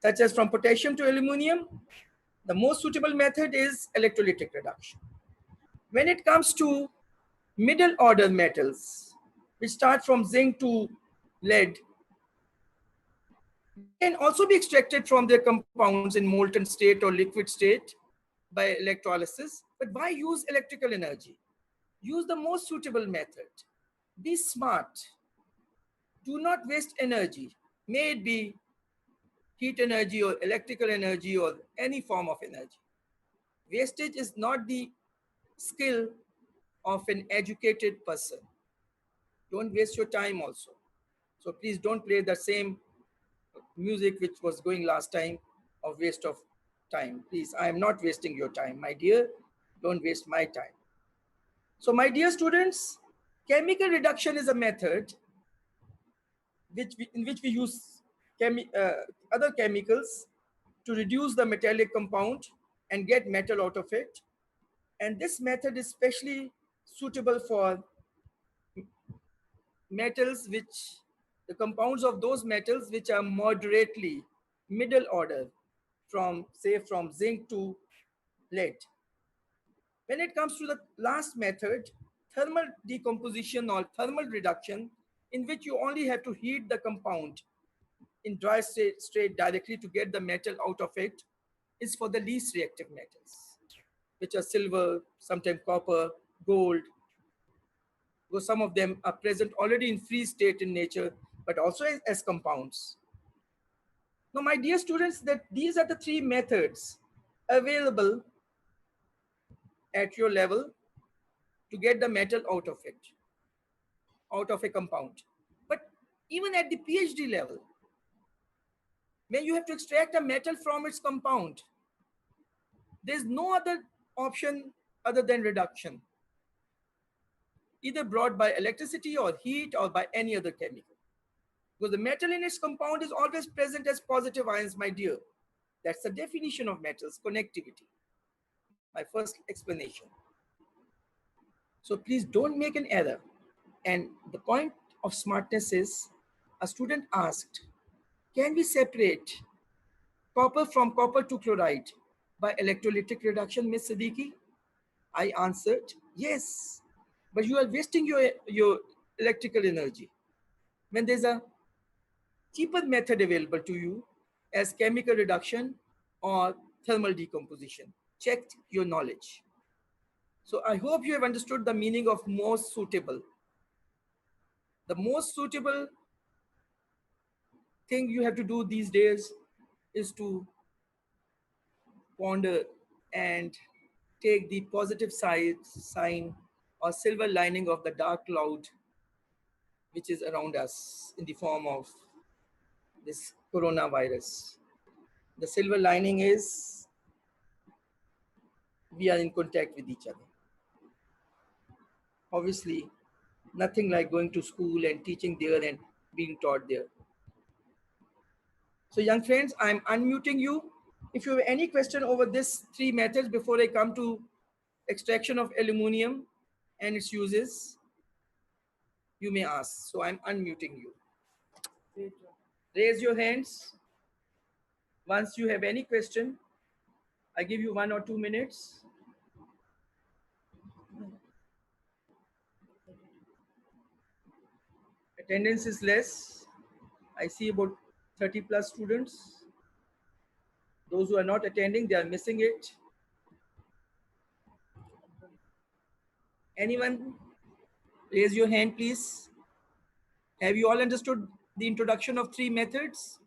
such as from potassium to aluminum, the most suitable method is electrolytic reduction. When it comes to middle order metals, which start from zinc to lead, they can also be extracted from their compounds in molten state or liquid state by electrolysis. But why use electrical energy? Use the most suitable method. Be smart. Do not waste energy. May it be heat energy or electrical energy or any form of energy. Wastage is not the skill of an educated person. Don't waste your time also. So please don't play the same music which was going last time of waste of time. Please, I am not wasting your time. My dear, don't waste my time. So my dear students, chemical reduction is a method in which we use other chemicals to reduce the metallic compound and get metal out of it. And this method is especially suitable for metals which, the compounds of those metals which are moderately middle order, from say from zinc to lead. When it comes to the last method, thermal decomposition or thermal reduction, in which you only have to heat the compound in dry state directly to get the metal out of it, is for the least reactive metals, which are silver, sometimes copper, gold, because some of them are present already in free state in nature, but also as compounds. Now, my dear students, that these are the three methods available at your level to get the metal out of it, out of a compound. But even at the PhD level, when you have to extract a metal from its compound, there's no other option other than reduction, either brought by electricity or heat or by any other chemical. Because the metal in its compound is always present as positive ions, my dear. That's the definition of metals, connectivity. My first explanation. So please don't make an error. And the point of smartness is, a student asked, can we separate copper from copper to chloride by electrolytic reduction, Ms. Siddiqui? I answered, yes, but you are wasting your electrical energy when there's a cheaper method available to you as chemical reduction or thermal decomposition. Check your knowledge. So I hope you have understood the meaning of most suitable. The most suitable thing you have to do these days is to ponder and take the positive sign or silver lining of the dark cloud which is around us in the form of this coronavirus. The silver lining is we are in contact with each other. Obviously, nothing like going to school and teaching there and being taught there. So young friends, I'm unmuting you. If you have any question over these three methods before I come to extraction of aluminum and its uses, you may ask. So I'm unmuting you. Raise your hands. Once you have any question, I give you 1 or 2 minutes. Attendance is less. I see about 30 plus students. Those who are not attending, they are missing it. Anyone? Raise your hand, please. Have you all understood the introduction of three methods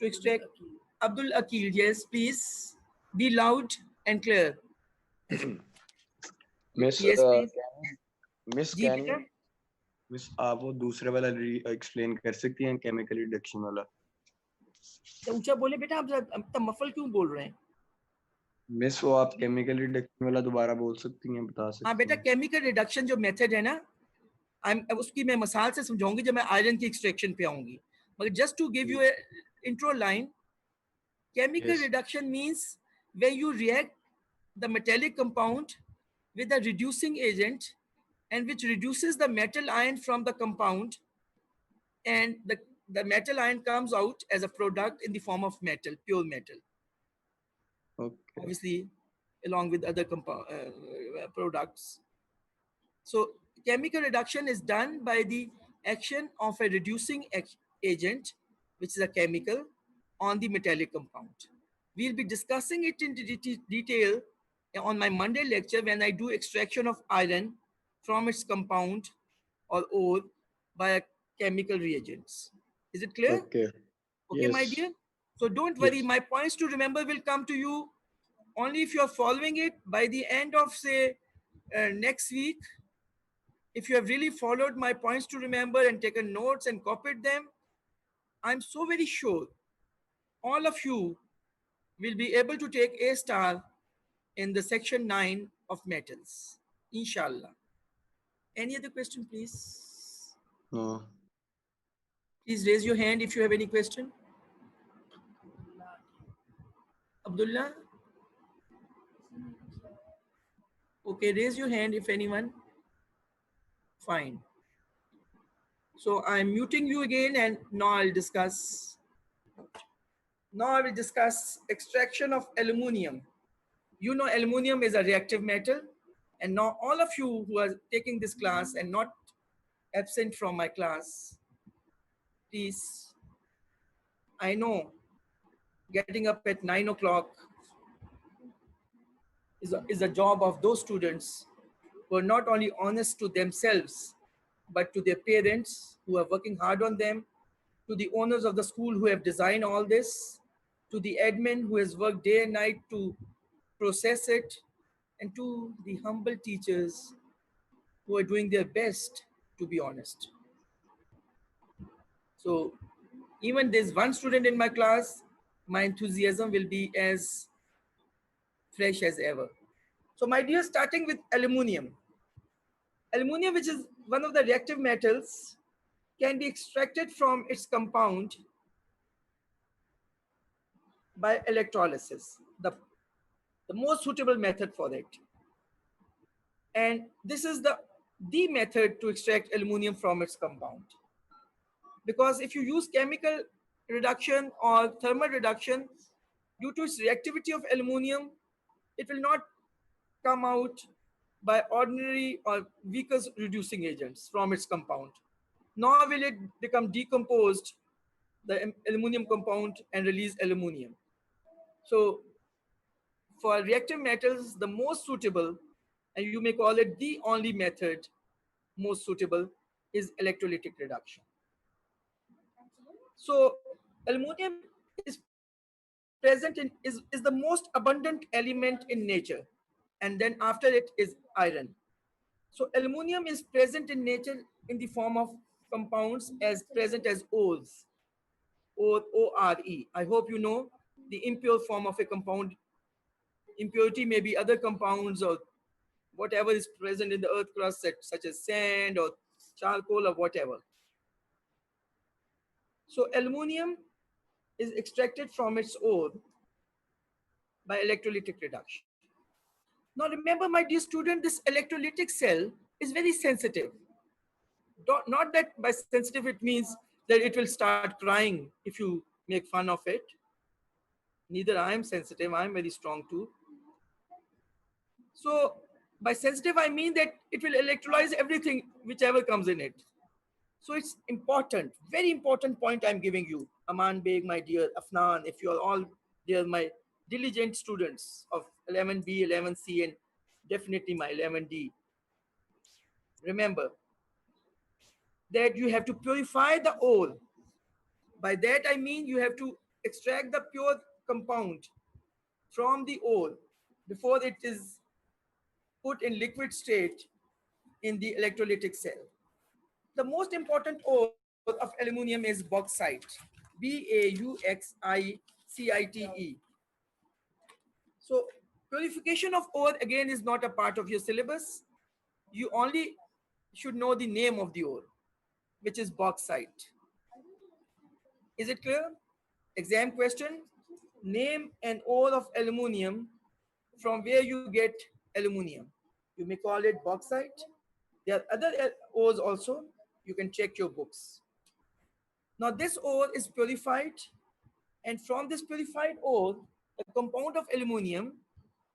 to extract? Abdul Akil, yes, please. Be loud and clear. Miss, Yes, please. Miss, can you, Miss, आप वो दूसरे वाला explain कर सकती हैं chemical reduction वाला? ऊंचा बोले बेटा, आप तब मफल क्यों बोल रहे हैं? मिस, वो आप chemical reduction वाला दोबारा बोल सकती हैं, बता सकती हैं? हाँ बेटा, chemical reduction जो method है ना, उसकी मैं मिसाल से समझाऊंगी जब मैं आयरन की एक्सट्रैक्शन पे आऊंगी. मगर just to give you a intro line, chemical reduction means when you react the metallic compound with a reducing agent and which reduces the metal ion from the compound, and the the metal ion comes out as a product in the form of metal, pure metal. Okay. Obviously, along with other products. So chemical reduction is done by the action of a reducing agent, which is a chemical, on the metallic compound. We'll be discussing it in detail on my Monday lecture when I do extraction of iron from its compound or ore by chemical reagents. Is it clear? Okay. Okay, my Yes. dear. So don't worry, Yes. my points to remember will come to you only if you're following it by the end of, say, next week. If you have really followed my points to remember and taken notes and copied them, I'm so very sure all of you will be able to take A star in the section 9 of metals. Inshallah. Any other question, please? No. Please raise your hand if you have any question. Abdullah? Okay, raise your hand if anyone. Fine. So I'm muting you again, and now I'll discuss. Now I will discuss extraction of aluminium. You know aluminium is a reactive metal, and now all of you who are taking this class and not absent from my class, please, I know getting up at 9 o'clock is a job of those students who are not only honest to themselves, but to their parents who are working hard on them, to the owners of the school who have designed all this, to the admin who has worked day and night to process it, and to the humble teachers who are doing their best, to be honest. So even there's one student in my class, my enthusiasm will be as fresh as ever. So my dear, starting with aluminium. Aluminium, which is one of the reactive metals, can be extracted from its compound by electrolysis, the most suitable method for it. And this is the method to extract aluminium from its compound. Because if you use chemical reduction or thermal reduction, due to its reactivity of aluminium, it will not come out by ordinary or Vickers reducing agents from its compound. Nor will it become decomposed, the aluminium compound, and release aluminium. So for reactive metals, the most suitable, and you may call it the only method most suitable, is electrolytic reduction. So aluminium is present in is the most abundant element in nature, and then after it is iron. So aluminium is present in nature in the form of compounds as present as ores, or ore. I hope you know the impure form of a compound. Impurity may be other compounds or whatever is present in the earth crust, such as sand or charcoal or whatever. So aluminium is extracted from its ore by electrolytic reduction. Now remember, my dear student, this electrolytic cell is very sensitive. Not that by sensitive it means that it will start crying if you make fun of it. Neither I am sensitive, I am very strong too. So by sensitive, I mean that it will electrolyze everything, whichever comes in it. So it's important, very important point I'm giving you. Aman Beg, my dear Afnan, if you are all there, my diligent students of 11B, 11C, and definitely my 11D. Remember that you have to purify the ore. By that I mean you have to extract the pure compound from the ore before it is put in liquid state in the electrolytic cell. The most important ore of aluminium is bauxite, Bauxite. So purification of ore again is not a part of your syllabus. You only should know the name of the ore, which is bauxite. Is it clear? Exam question: name an ore of aluminium from where you get aluminium. You may call it bauxite. There are other ores also. You can check your books. Now this ore is purified, and from this purified ore, the compound of aluminium,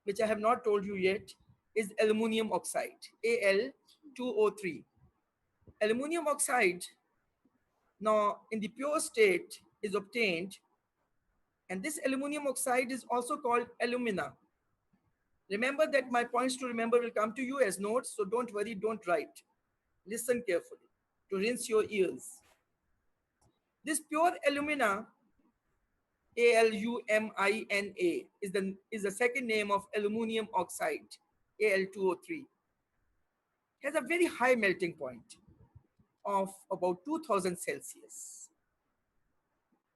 which I have not told you yet, is aluminium oxide, Al2O3. Aluminium oxide, now in the pure state, is obtained, and this aluminium oxide is also called alumina. Remember that my points to remember will come to you as notes, so don't worry, don't write. Listen carefully to rinse your ears. This pure alumina, Alumina, is the second name of aluminium oxide, Al2O3, has a very high melting point of about 2000 Celsius.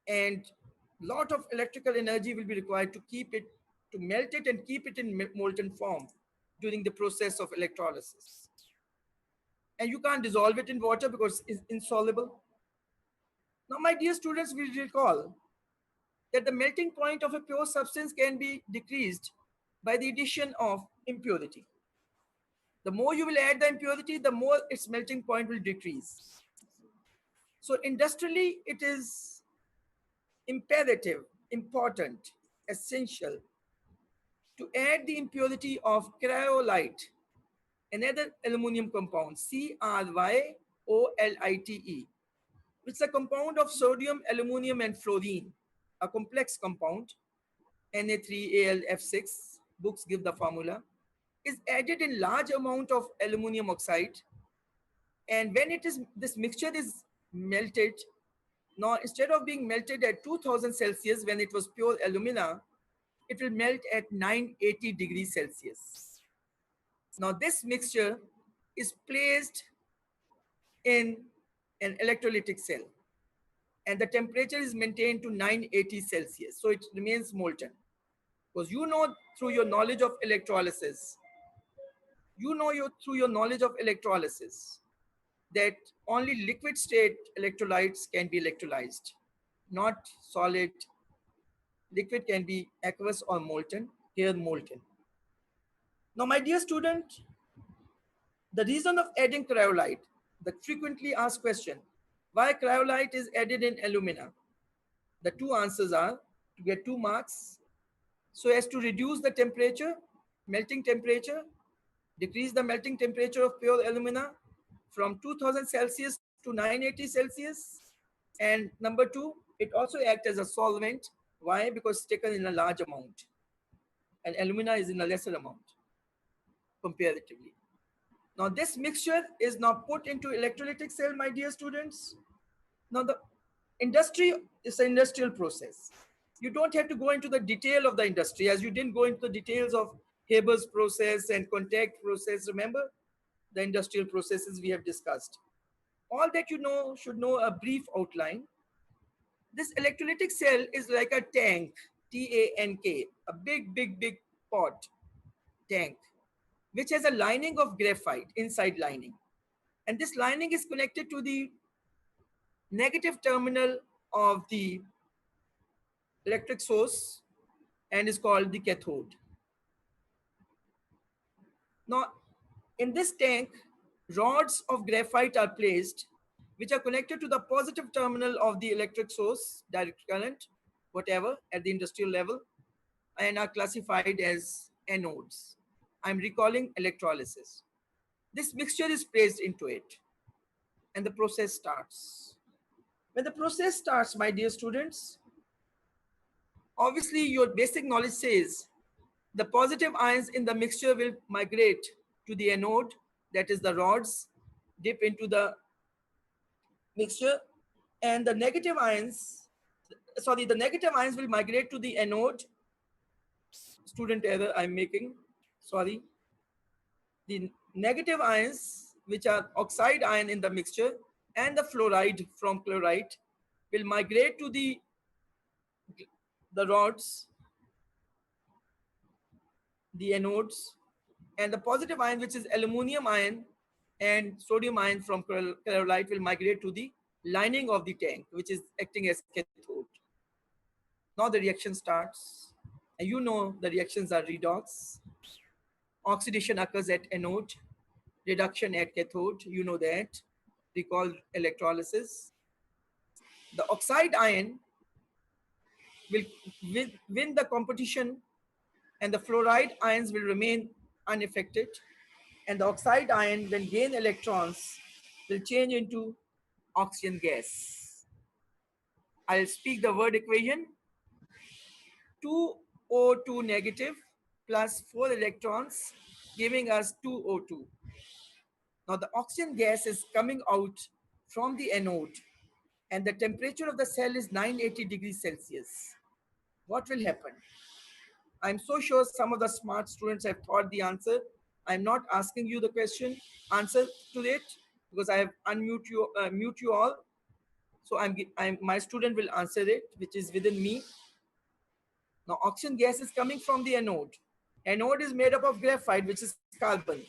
And lot of electrical energy will be required to keep it, to melt it and keep it in molten form during the process of electrolysis. And you can't dissolve it in water because it's insoluble. Now, my dear students, will recall that the melting point of a pure substance can be decreased by the addition of impurity. The more you will add the impurity, the more its melting point will decrease. So industrially, it is imperative, important, essential to add the impurity of cryolite, another aluminum compound, CrYolite, which is a compound of sodium, aluminum, and fluorine, a complex compound, Na3Alf6, books give the formula, is added in large amount of aluminum oxide. And when it is, this mixture is melted, now instead of being melted at 2000 Celsius when it was pure alumina, it will melt at 980 degrees Celsius. Now this mixture is placed in an electrolytic cell, and the temperature is maintained to 980 Celsius. So it remains molten. Because you know through your knowledge of electrolysis, through your knowledge of electrolysis that only liquid state electrolytes can be electrolyzed, not solid. Liquid can be aqueous or molten, here molten. Now, my dear student, the reason of adding cryolite, the frequently asked question, why cryolite is added in alumina? The two answers are to get 2 marks, so as to reduce the temperature, melting temperature, decrease the melting temperature of pure alumina from 2000 Celsius to 980 Celsius. And number 2, it also acts as a solvent. Why? Because it's taken in a large amount, and alumina is in a lesser amount comparatively. Now this mixture is now put into electrolytic cell, my dear students. Now the industry is an industrial process. You don't have to go into the detail of the industry, as you didn't go into the details of Haber's process and contact process. Remember the industrial processes we have discussed. All that you know should know a brief outline. This electrolytic cell is like a tank, Tank, a big pot, tank, which has a lining of graphite, inside lining. And this lining is connected to the negative terminal of the electric source and is called the cathode. Now, in this tank, rods of graphite are placed, which are connected to the positive terminal of the electric source, direct current, whatever, at the industrial level, and are classified as anodes. I'm recalling electrolysis. This mixture is placed into it, and the process starts. When the process starts, my dear students, obviously your basic knowledge says the positive ions in the mixture will migrate to the anode, that is the rods, dip into the mixture, and the negative ions, the negative ions will migrate to the anode. Student error I'm making, sorry. The negative ions, which are oxide ion in the mixture, and the fluoride from chloride will migrate to the rods, the anodes, and the positive ion, which is aluminum ion and sodium ion from chloride, will migrate to the lining of the tank, which is acting as cathode. Now the reaction starts, and you know the reactions are redox. Oxidation occurs at anode, reduction at cathode, you know that. Recall electrolysis. The oxide ion will win the competition, and the fluoride ions will remain unaffected, and the oxide ion, when gain electrons, will change into oxygen gas. I'll speak the word equation. 2O2 negative plus 4 electrons, giving us 2O2. Now the oxygen gas is coming out from the anode, and the temperature of the cell is 980 degrees Celsius. What will happen? I'm so sure some of the smart students have thought the answer. I'm not asking you the question, answer to it, because I have mute you all. So my student will answer it, which is within me. Now oxygen gas is coming from the anode. Anode is made up of graphite, which is carbon.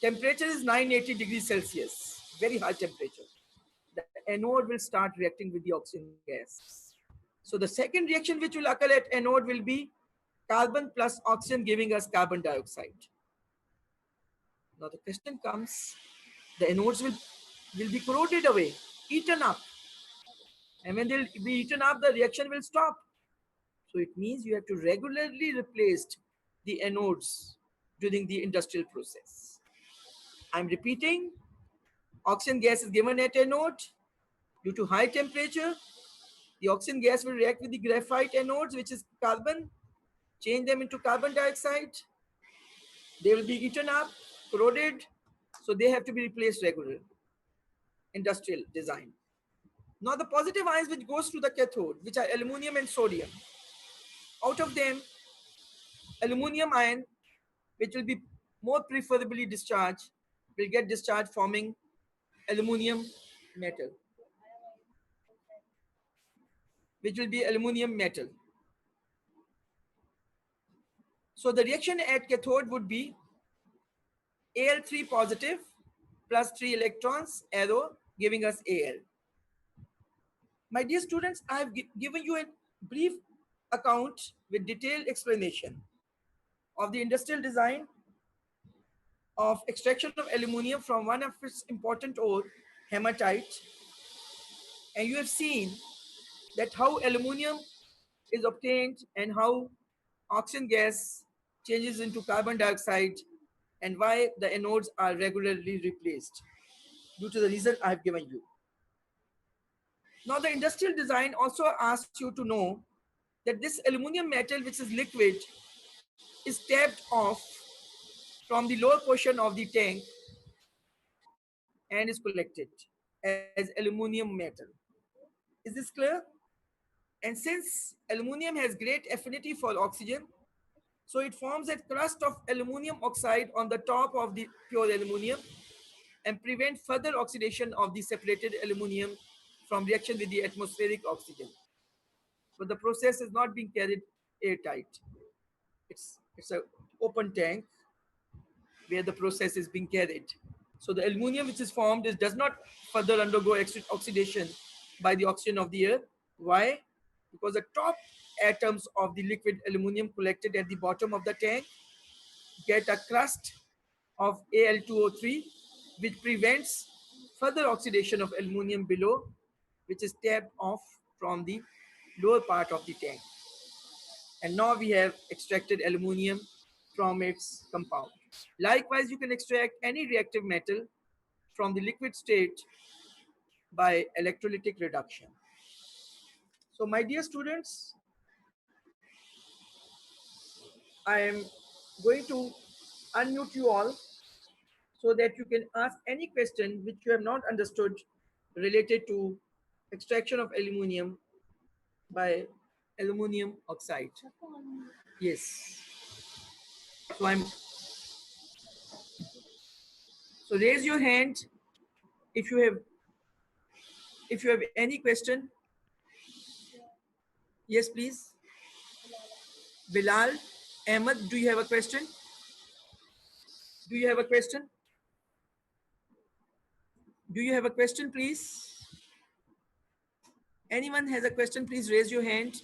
Temperature is 980 degrees Celsius, very high temperature. The anode will start reacting with the oxygen gas. So the second reaction which will occur at anode will be carbon plus oxygen, giving us carbon dioxide. Now the question comes, the anodes will be corroded away, eaten up. And when they'll be eaten up, the reaction will stop. So it means you have to regularly replace the anodes during the industrial process. I'm repeating, oxygen gas is given at anode. Due to high temperature, the oxygen gas will react with the graphite anodes, which is carbon, change them into carbon dioxide. They will be eaten up, corroded, so they have to be replaced regularly. Industrial design. Now the positive ions which goes to the cathode, which are aluminum and sodium. Out of them, aluminum ion, which will be more preferably discharged, will get discharged forming aluminum metal, which will be aluminum metal. So the reaction at cathode would be Al3 positive plus 3 electrons, arrow, giving us Al. My dear students, I have given you a brief account with detailed explanation of the industrial design of extraction of aluminum from one of its important ore, hematite. And you have seen that how aluminum is obtained and how oxygen gas changes into carbon dioxide, and why the anodes are regularly replaced due to the reason I have given you. Now the industrial design also asks you to know that this aluminum metal, which is liquid, is tapped off from the lower portion of the tank and is collected as aluminum metal. Is this clear? And since aluminum has great affinity for oxygen, so it forms a crust of aluminum oxide on the top of the pure aluminum and prevent further oxidation of the separated aluminum from reaction with the atmospheric oxygen. But the process is not being carried airtight. It's an open tank where the process is being carried. So the aluminum which is formed does not further undergo oxidation by the oxygen of the air. Why? Because the top atoms of the liquid aluminum collected at the bottom of the tank get a crust of Al2O3, which prevents further oxidation of aluminum below, which is tapped off from the lower part of the tank. And now we have extracted aluminum from its compound. Likewise, you can extract any reactive metal from the liquid state by electrolytic reduction. So my dear students, I am going to unmute you all so that you can ask any question which you have not understood related to extraction of aluminum by aluminum oxide. Yes. So raise your hand if you have any question. Yes, please. Bilal Ahmed, do you have a question? Do you have a question? Do you have a question, please? Anyone has a question, please raise your hand.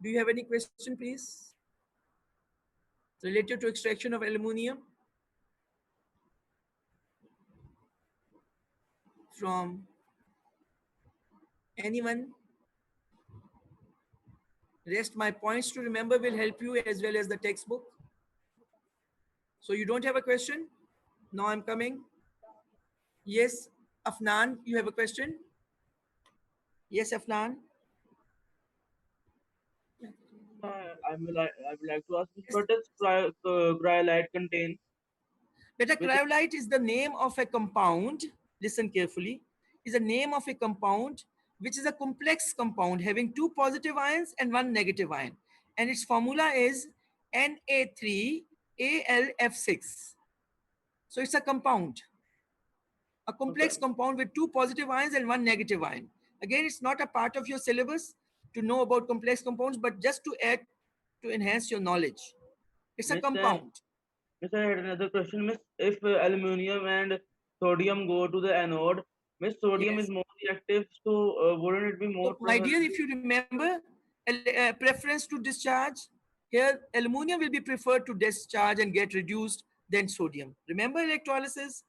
Do you have any question, please? Related to extraction of aluminum? from anyone? Rest my points to remember will help you as well as the textbook. So you don't have a question? Now I'm coming. Yes, Afnan, you have a question? Yes, Afnan. I would like to ask, what does cryolite contain? Beta, Which cryolite is the name of a compound. Listen carefully. Is a name of a compound which is a complex compound having two positive ions and one negative ion, and its formula is Na3Al6. So it's a compound, a okay, complex compound with two positive ions and one negative ion. Again, it's not a part of your syllabus to know about complex compounds, but just to add to enhance your knowledge. It's a Miss, uh, compound. Miss, I had another question, Miss. If aluminum and sodium go to the anode, Miss, sodium is Yes. more reactive, so wouldn't it be more So, my dear, probability? if you remember, preference to discharge, here aluminum will be preferred to discharge and get reduced than sodium. Remember electrolysis?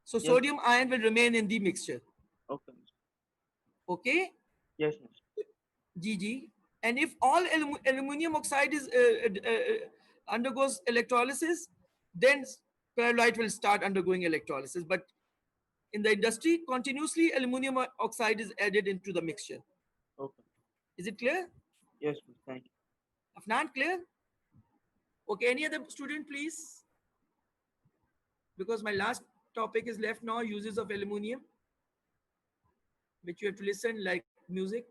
So Yes, sodium ion will remain in the mixture. okay, Miss. Okay? Yes, Miss. GG. And if all aluminum oxide is undergoes electrolysis, then perlite will start undergoing electrolysis. But in the industry, continuously aluminum oxide is added into the mixture. Okay. Is it clear? Yes, Miss. Thank you. Afnan, clear? Okay, any other student, please? Because my last topic is left now, uses of aluminum, which you have to listen like music.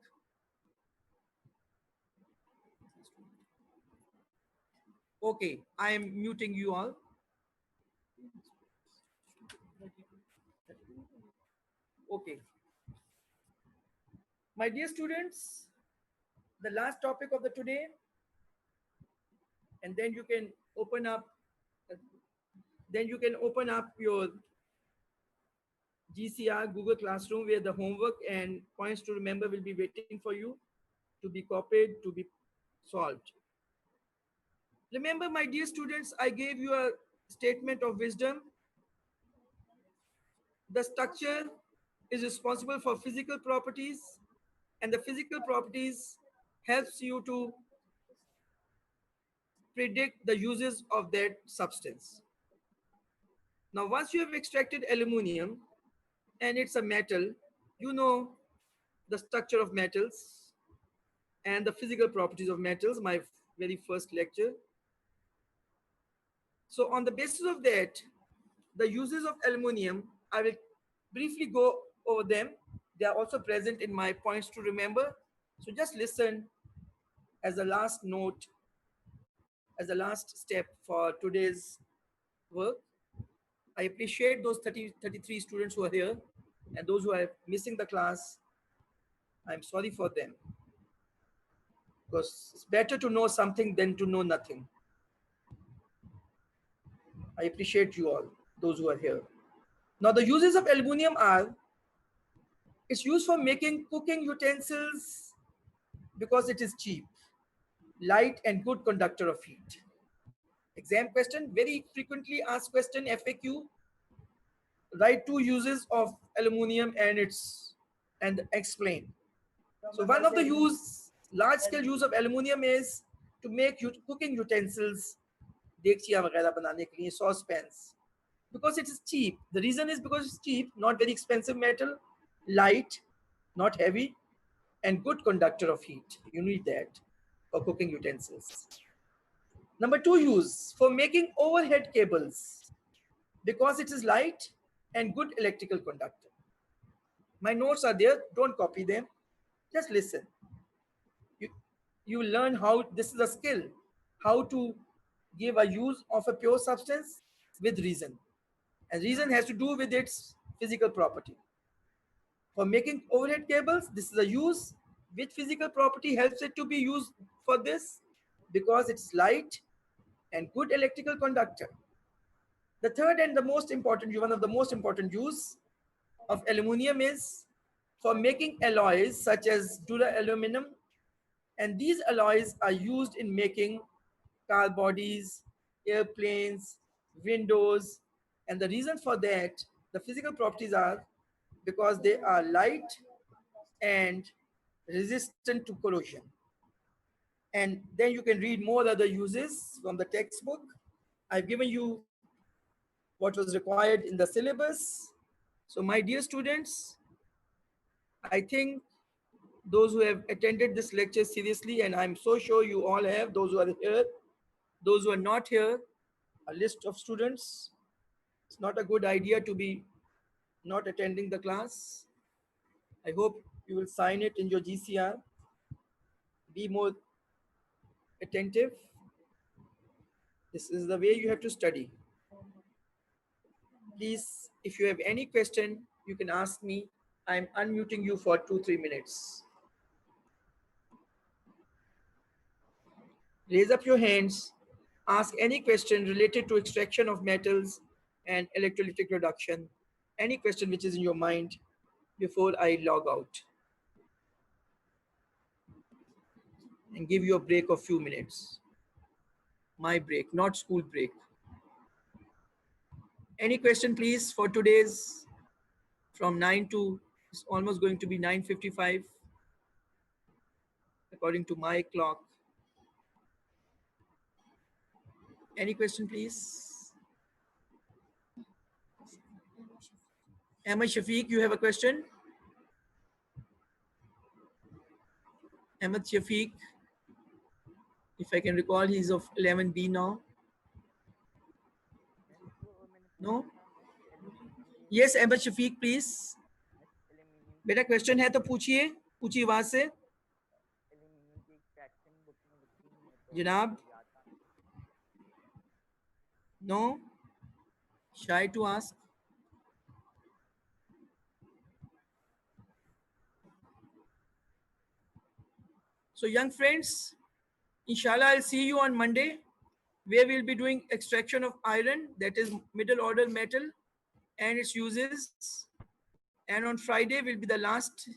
Okay, I am muting you all. Okay. My dear students, the last topic of the today, and then you can open up your GCR Google Classroom where the homework and points to remember will be waiting for you to be copied, to be solved. Remember, my dear students, I gave you a statement of wisdom. The structure is responsible for physical properties, and the physical properties helps you to predict the uses of that substance. Now, once you have extracted aluminum and it's a metal, you know the structure of metals and the physical properties of metals, my very first lecture. So on the basis of that, the uses of aluminum, I will briefly go over them. They are also present in my points to remember. So just listen as a last note, as a last step for today's work. I appreciate those 33 students who are here and those who are missing the class. I'm sorry for them because it's better to know something than to know nothing. I appreciate you all, those who are here. Now, the uses of aluminum are it's used for making cooking utensils because it is cheap, light, and good conductor of heat. Exam question, very frequently asked question, FAQ. Write two uses of aluminum and explain. So one of the large scale use of aluminum is to make cooking utensils, dekchiya वगैरह बनाने के लिए, saucepans, because it is cheap. The reason is because it's cheap, not very expensive metal, light, not heavy, and good conductor of heat. You need that for cooking utensils. Number two use for making overhead cables because it is light and good electrical conductor. My notes are there, don't copy them, just listen. You, you learn how this is a skill, how to give a use of a pure substance with reason. And reason has to do with its physical property. For making overhead cables, this is a use. Which physical property helps it to be used for this? Because it's light and good electrical conductor. The third and the most important, one of the most important use of aluminum is for making alloys such as duraluminum, and these alloys are used in making car bodies, airplanes, windows, and the reason for that, the physical properties are because they are light and resistant to corrosion. And then you can read more other uses from the textbook. I've given you what was required in the syllabus. So my dear students, I think those who have attended this lecture seriously, and I'm so sure you all have, those who are here, those who are not here, a list of students. It's not a good idea to be not attending the class. I hope you will sign it in your GCR. Be more attentive. This is the way you have to study. Please, if you have any question, you can ask me. I'm unmuting you for 2-3 minutes. Raise up your hands. Ask any question related to extraction of metals and electrolytic reduction. Any question which is in your mind before I log out and give you a break of few minutes. My break, not school break. Any question, please, for today's from 9 to, it's almost going to be 9:55 according to my clock. Any question, please? Ahmed Shafiq, you have a question? Ahmed Shafiq, if I can recall, he's of 11B now. No? Yes, Ahmed Shafiq, please. बेटा question है तो पूछिए वहां से जनाब. No? Shy to ask? So young friends, inshallah, I'll see you on Monday, where we'll be doing extraction of iron, that is middle order metal, and its uses. And on Friday will be the last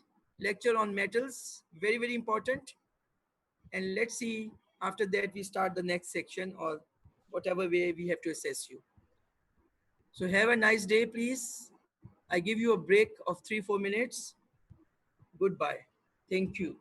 lecture on metals, very, very important. And let's see, after that we start the next section or whatever way we have to assess you. So have a nice day, please. I give you a break of 3-4 minutes. Goodbye. Thank you.